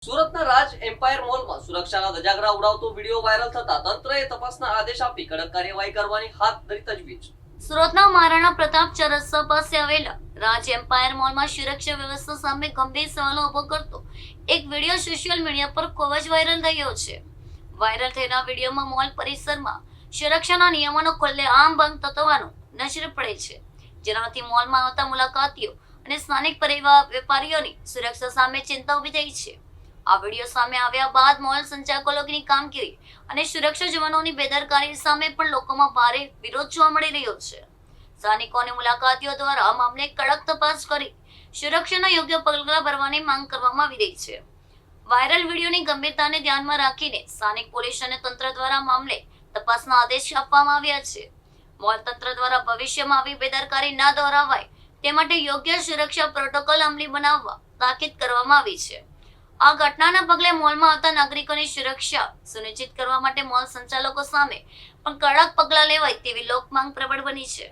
સુરતના રાજ એમ્પાયર મોલમાં સુરક્ષાના ધજાગરા ઉડાવતો વિડીયો વાયરલ થતા તંત્રએ તપાસના આદેશ આપી કડક કાર્યવાહી કરવાની હાથ ધરી તજવીજ। સુરતના મહારાણા પ્રતાપ ચોરસ્સા પાસે આવેલા રાજ એમ્પાયર મોલમાં સુરક્ષા વ્યવસ્થા સામે ગંભીર સવાલો ઉભો કરતો એક વિડીયો સોશિયલ મીડિયા પર ખૂબ જ વાયરલ થયો છે। વાયરલ થયેલા વિડીયોમાં મોલ પરિસરમાં સુરક્ષાના નિયમોનો ખુલ્લેઆમ ભંગ થતો હોવાનું નજરે પડે છે, જેનાથી મોલમાં આવતા મુલાકાતીઓ અને સ્થાનિક વેપારીઓની સુરક્ષા સામે ચિંતા ઊભી થઈ છે। આ વિડીયો સામે આવ્યા બાદ મોલ સંચાલકોની કામગીરી અને સુરક્ષા જવાનોની બેદરકારી સામે પણ લોકોમાં ભારે વિરોધ જોવા મળી રહ્યો છે। સ્થાનિકો અને મુલાકાતીઓ દ્વારા આ મામલે કડક તપાસ કરી સુરક્ષાના યોગ્ય પગલાં ભરવાની માંગ કરવામાં આવી રહી છે। વાયરલ વિડીયોની ગંભીરતાને ધ્યાનમાં રાખીને સ્થાનિક પોલીસ અને તંત્ર દ્વારા મામલે તપાસના આદેશ આપવામાં આવ્યા છે। મોલ તંત્ર દ્વારા ભવિષ્યમાં આવી બેદરકારી ન દોહરાવાય તે માટે યોગ્ય સુરક્ષા પ્રોટોકોલ અમલી બનાવવા તાકીદ કરવામાં આવી છે। આ ઘટનાના પગલે મોલમાં આવતા નાગરિકોની સુરક્ષા સુનિશ્ચિત કરવા માટે મોલ સંચાલકો સામે પણ કડક પગલાં લેવાય તેવી લોકમાંગ પ્રબળ બની છે।